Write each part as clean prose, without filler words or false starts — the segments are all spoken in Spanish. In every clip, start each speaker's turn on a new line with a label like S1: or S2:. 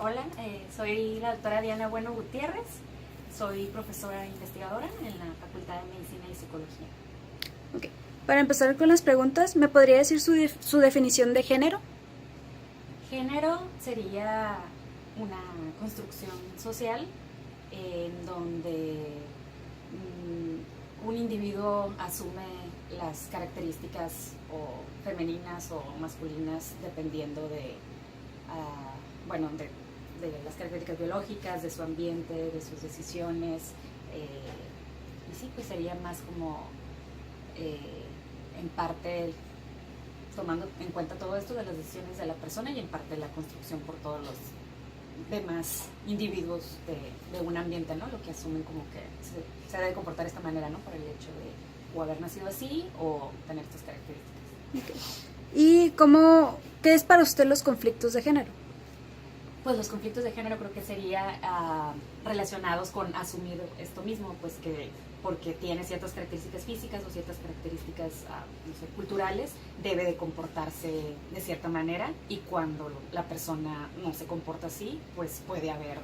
S1: Hola, soy la doctora Diana Bueno Gutiérrez, soy profesora investigadora en la Facultad de Medicina y Psicología.
S2: Okay. Para empezar con las preguntas, ¿me podría decir su definición de género?
S1: Género sería una construcción social en donde un individuo asume las características o femeninas o masculinas dependiendo de las características biológicas, de su ambiente, de sus decisiones, y sí, pues sería más como en parte tomando en cuenta todo esto de las decisiones de la persona y en parte la construcción por todos los demás individuos de un ambiente, ¿no? Lo que asumen como que se debe comportar de esta manera, ¿no? Por el hecho de o haber nacido así o tener estas características.
S2: Okay. ¿Y qué es para usted los conflictos de género?
S1: Pues los conflictos de género creo que sería relacionados con asumir esto mismo, pues que porque tiene ciertas características físicas o ciertas características no sé, culturales, debe de comportarse de cierta manera, y cuando la persona no se comporta así, pues puede haber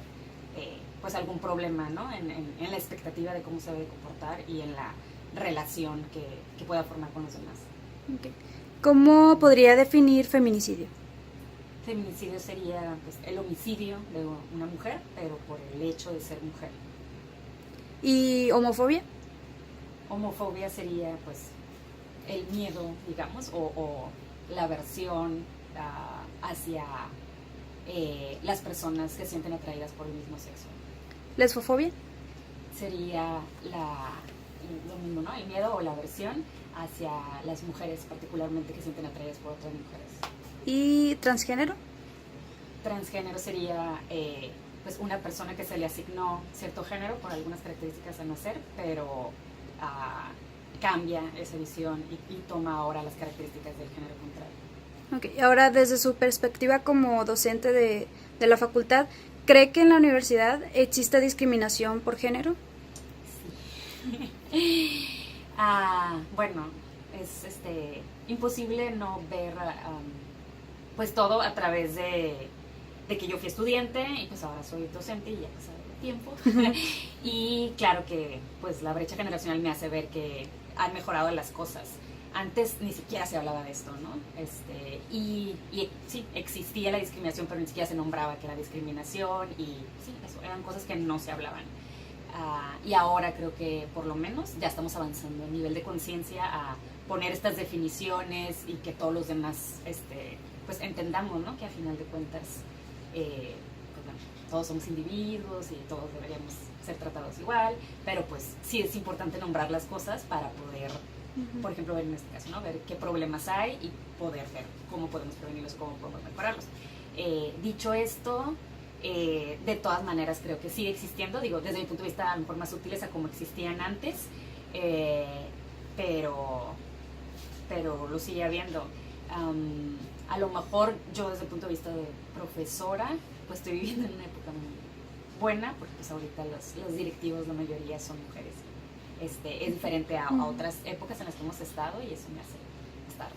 S1: pues algún problema, ¿no? en la expectativa de cómo se debe comportar y en la relación que pueda formar con los demás.
S2: Okay. ¿Cómo podría definir feminicidio?
S1: Feminicidio sería pues, el homicidio de una mujer, pero por el hecho de ser mujer.
S2: ¿Y homofobia?
S1: Homofobia sería pues el miedo, digamos, o la aversión hacia las personas que sienten atraídas por el mismo sexo.
S2: ¿Lesbofobia?
S1: Sería lo mismo, ¿no? El miedo o la aversión hacia las mujeres, particularmente que sienten atraídas por otras mujeres.
S2: ¿Y transgénero?
S1: Transgénero sería pues una persona que se le asignó cierto género por algunas características al nacer, pero cambia esa visión y toma ahora las características del género contrario.
S2: Okay. Ahora, desde su perspectiva como docente de la facultad, ¿cree que en la universidad existe discriminación por género?
S1: Sí. Bueno, es imposible no ver pues todo a través de que yo fui estudiante y pues ahora soy docente y ya pasado el tiempo. Y claro que pues la brecha generacional me hace ver que han mejorado las cosas. Antes ni siquiera se hablaba de esto, ¿no? Y sí, existía la discriminación, pero ni siquiera se nombraba que era discriminación, y sí, eso, eran cosas que no se hablaban. Y ahora creo que por lo menos ya estamos avanzando a nivel de conciencia a poner estas definiciones y que todos los demás pues entendamos, ¿no? Que a final de cuentas pues bueno, todos somos individuos y todos deberíamos ser tratados igual, pero pues sí es importante nombrar las cosas para poder, por ejemplo, ver en este caso, ¿no? Ver qué problemas hay y poder ver cómo podemos prevenirlos, cómo podemos mejorarlos. Dicho esto, de todas maneras creo que sigue existiendo, digo, desde mi punto de vista a lo mejor más sutiles a como existían antes, pero lo sigue habiendo. A lo mejor yo desde el punto de vista de profesora pues estoy viviendo en una época muy buena, porque pues ahorita los directivos la mayoría son mujeres. Es diferente a otras épocas en las que hemos estado, y eso me hace estar,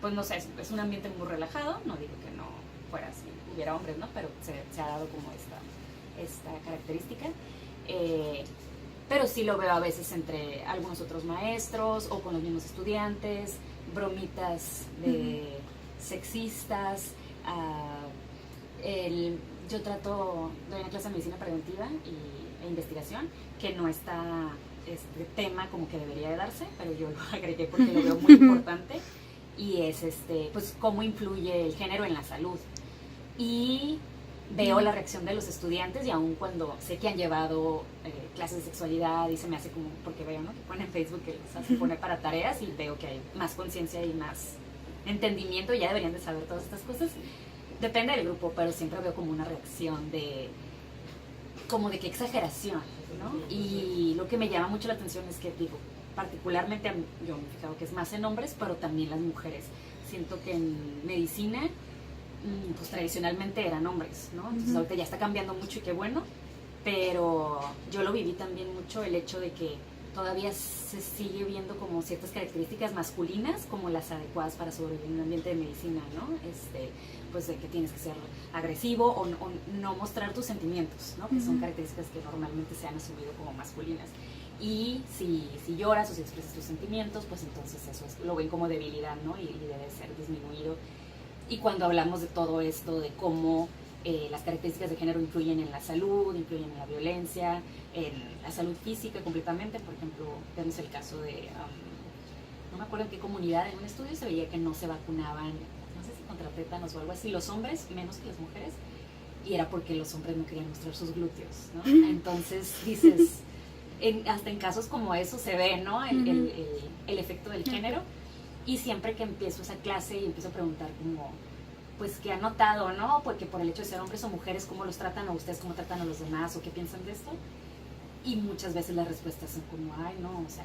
S1: pues no sé, es un ambiente muy relajado. No digo que no fuera si hubiera hombres, ¿no? Pero se ha dado como esta característica. Pero sí lo veo a veces entre algunos otros maestros o con los mismos estudiantes, bromitas de sexistas. Yo doy una clase de medicina preventiva e investigación, que no está este tema como que debería de darse, pero yo lo agregué porque lo veo muy importante, y es pues cómo influye el género en la salud. Y veo la reacción de los estudiantes, y aun cuando sé que han llevado clases de sexualidad, y se me hace como, porque veo, ¿no? que ponen en Facebook que les hacen poner para tareas, y veo que hay más conciencia y más entendimiento, ya deberían de saber todas estas cosas. Depende del grupo, pero siempre veo como una reacción como de qué exageración, ¿no? Y lo que me llama mucho la atención es que, digo, particularmente yo me he fijado que es más en hombres, pero también las mujeres. Siento que en medicina pues tradicionalmente eran hombres, ¿no? Entonces ahorita ya está cambiando mucho, y qué bueno, pero yo lo viví también mucho, el hecho de que todavía se sigue viendo como ciertas características masculinas como las adecuadas para sobrevivir en un ambiente de medicina, ¿no? Pues de que tienes que ser agresivo o no mostrar tus sentimientos, ¿no? Que son características que normalmente se han asumido como masculinas. Y si lloras o si expresas tus sentimientos, pues entonces eso lo ven como debilidad, ¿no? Y debe ser disminuido. Y cuando hablamos de todo esto, de cómo las características de género influyen en la salud, influyen en la violencia, en la salud física completamente. Por ejemplo, vemos el caso de, no me acuerdo en qué comunidad, en un estudio se veía que no se vacunaban, no sé si contra tétanos o algo así, los hombres menos que las mujeres, y era porque los hombres no querían mostrar sus glúteos, ¿no? Entonces dices, hasta en casos como eso se ve, ¿no? El efecto del género. Y siempre que empiezo esa clase y empiezo a preguntar como, pues, ¿qué han notado, no? Porque por el hecho de ser hombres o mujeres, ¿cómo los tratan? ¿O ustedes cómo tratan a los demás? ¿O qué piensan de esto? Y muchas veces las respuestas son como, ay, no, o sea,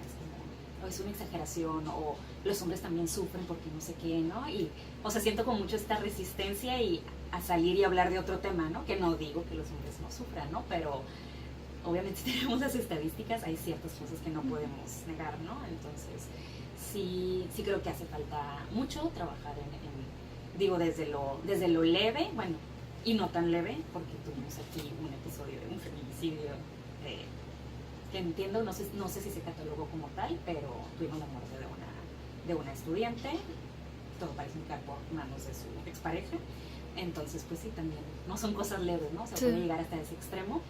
S1: es una exageración, o los hombres también sufren porque no sé qué, ¿no? Y, o sea, siento como mucho esta resistencia a salir y hablar de otro tema, ¿no? Que no digo que los hombres no sufran, ¿no? Pero obviamente si tenemos las estadísticas, hay ciertas cosas que no podemos negar, ¿no? Entonces, sí creo que hace falta mucho trabajar digo, desde lo leve, bueno, y no tan leve, porque tuvimos aquí un episodio de un feminicidio que entiendo, no sé si se catalogó como tal, pero tuvimos la muerte de una estudiante, todo parece indicar por manos de su expareja. Entonces, pues sí, también no son cosas leves, ¿no? O sea, puede llegar hasta ese extremo.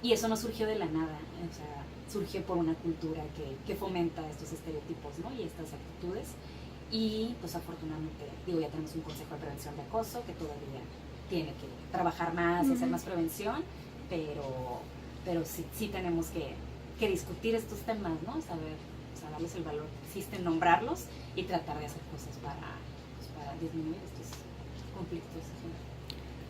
S1: Y eso no surgió de la nada, o sea, surgió por una cultura que fomenta estos estereotipos, ¿no? Y estas actitudes. Y pues afortunadamente, digo, ya tenemos un consejo de prevención de acoso que todavía tiene que trabajar más y hacer más prevención, pero sí tenemos que discutir estos temas, ¿no? Saber, o sea, darles el valor que existen, nombrarlos y tratar de hacer cosas para disminuir estos conflictos.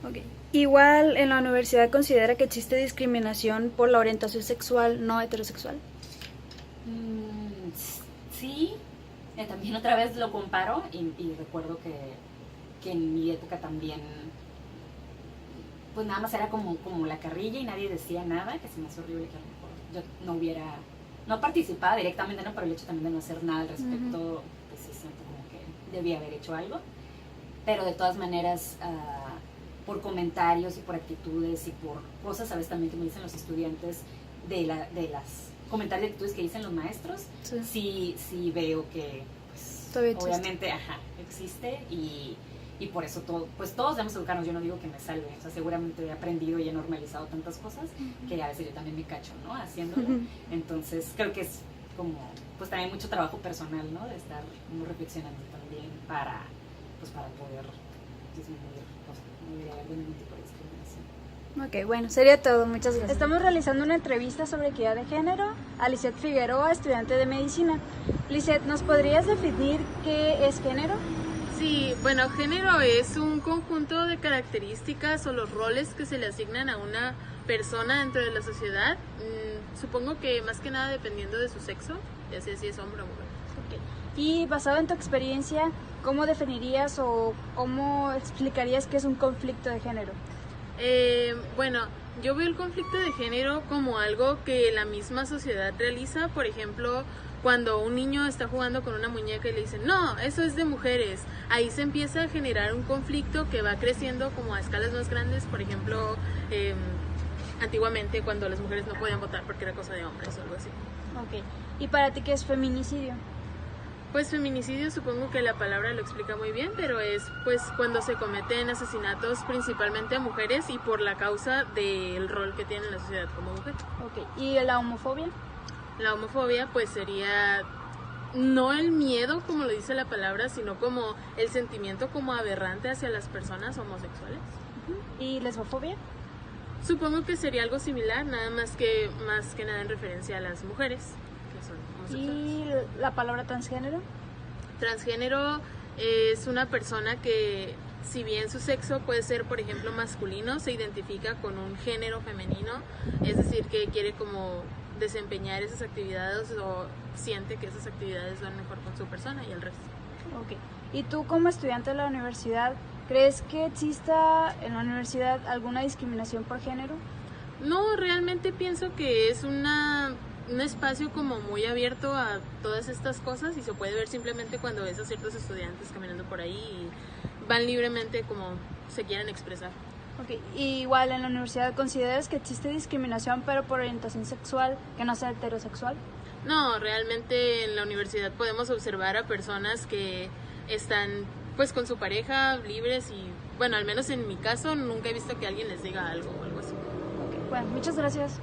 S2: Okay. Igual en la universidad considera que existe discriminación por la orientación sexual no heterosexual.
S1: Sí, también otra vez lo comparo y recuerdo que en mi época también, pues nada más era como la carrilla y nadie decía nada, que se me hace horrible que a lo mejor yo no hubiera, no participaba directamente, ¿no? Pero el hecho también de no hacer nada al respecto, pues sí siento como que debía haber hecho algo, pero de todas maneras, por comentarios y por actitudes y por cosas, sabes, también que me dicen los estudiantes de las comentarios y actitudes que dicen los maestros, sí veo que pues, obviamente existe y por eso pues todos debemos educarnos. Yo no digo que me salve, o sea, seguramente he aprendido y he normalizado tantas cosas que a veces yo también me cacho, ¿no? Haciéndolo. Entonces creo que es como pues también mucho trabajo personal, ¿no? De estar muy reflexionando también para poder disminuir, o sea, no debería haber ningún tipo de discriminación.
S2: Ok, bueno, sería todo. Muchas gracias. Estamos realizando una entrevista sobre equidad de género a Lisette Figueroa, estudiante de medicina. Lisette, ¿nos podrías definir qué es género?
S3: Sí, bueno, género es un conjunto de características o los roles que se le asignan a una persona dentro de la sociedad. Supongo que más que nada dependiendo de su sexo, ya sea si es hombre o mujer.
S2: Okay. Y basado en tu experiencia, ¿cómo definirías o cómo explicarías qué es un conflicto de género?
S3: Bueno, yo veo el conflicto de género como algo que la misma sociedad realiza. Por ejemplo, cuando un niño está jugando con una muñeca y le dicen, no, eso es de mujeres, ahí se empieza a generar un conflicto que va creciendo como a escalas más grandes. Por ejemplo, antiguamente cuando las mujeres no podían votar porque era cosa de hombres o algo así.
S2: Ok, ¿y para ti qué es feminicidio?
S3: Pues feminicidio supongo que la palabra lo explica muy bien, pero es pues cuando se cometen asesinatos principalmente a mujeres y por la causa del rol que tiene en la sociedad como mujer.
S2: Ok, ¿y la homofobia?
S3: La homofobia pues sería no el miedo como lo dice la palabra, sino como el sentimiento como aberrante hacia las personas homosexuales.
S2: ¿Y lesbofobia?
S3: Supongo que sería algo similar, más que nada en referencia a las mujeres que son homosexuales.
S2: ¿Y la palabra transgénero?
S3: Transgénero es una persona que, si bien su sexo puede ser, por ejemplo, masculino, se identifica con un género femenino, es decir, que quiere como desempeñar esas actividades o siente que esas actividades van mejor con su persona y el resto.
S2: Ok. ¿Y tú como estudiante de la universidad, crees que exista en la universidad alguna discriminación por género?
S3: No, realmente pienso que es una un espacio como muy abierto a todas estas cosas y se puede ver simplemente cuando ves a ciertos estudiantes caminando por ahí y van libremente como se quieran expresar.
S2: Ok, y igual en la universidad, ¿consideras que existe discriminación pero por orientación sexual que no sea heterosexual?
S3: No, realmente en la universidad podemos observar a personas que están pues con su pareja libres y bueno, al menos en mi caso nunca he visto que alguien les diga algo o algo así.
S2: Ok, bueno, muchas gracias.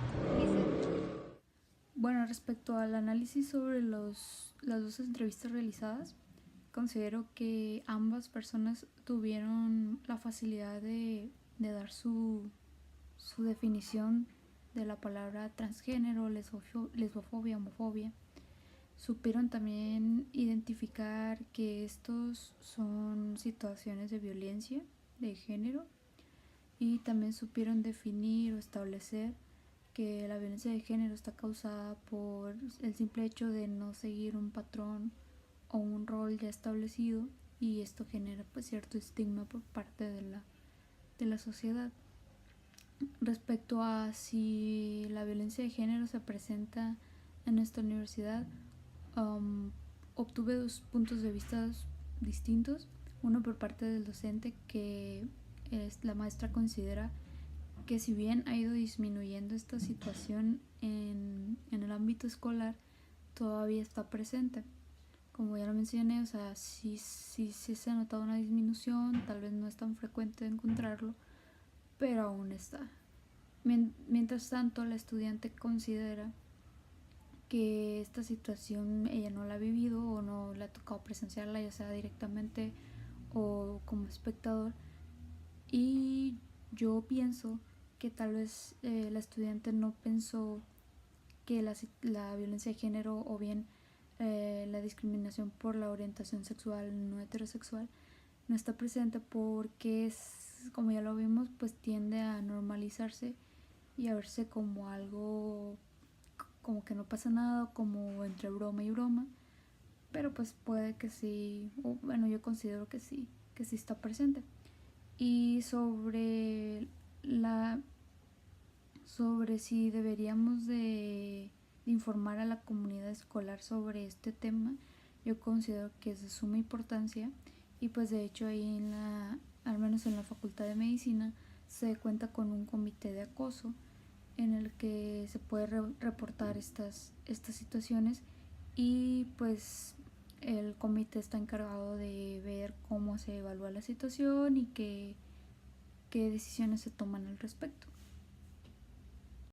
S4: Bueno, respecto al análisis sobre las dos entrevistas realizadas, considero que ambas personas tuvieron la facilidad de dar su definición de la palabra transgénero, lesbofobia, homofobia. Supieron también identificar que estos son situaciones de violencia de género y también supieron definir o establecer que la violencia de género está causada por el simple hecho de no seguir un patrón o un rol ya establecido, y esto genera pues cierto estigma por parte de la sociedad. Respecto a si la violencia de género se presenta en nuestra universidad, obtuve dos puntos de vista distintos. Uno por parte del docente, que la maestra considera que si bien ha ido disminuyendo esta situación en el ámbito escolar, todavía está presente. Como ya lo mencioné, o sea, sí se ha notado una disminución, tal vez no es tan frecuente encontrarlo, pero aún está. Mientras tanto, la estudiante considera que esta situación ella no la ha vivido o no le ha tocado presenciarla, ya sea directamente o como espectador, y yo pienso que tal vez la estudiante no pensó que la violencia de género o bien la discriminación por la orientación sexual no heterosexual no está presente, porque como ya lo vimos, pues tiende a normalizarse y a verse como algo como que no pasa nada, como entre broma y broma, pero pues puede que sí, o bueno, yo considero que sí está presente. Y sobre si deberíamos de informar a la comunidad escolar sobre este tema, yo considero que es de suma importancia, y pues de hecho ahí al menos en la Facultad de Medicina, se cuenta con un comité de acoso en el que se puede reportar estas situaciones, y pues el comité está encargado de ver cómo se evalúa la situación y qué decisiones se toman al respecto.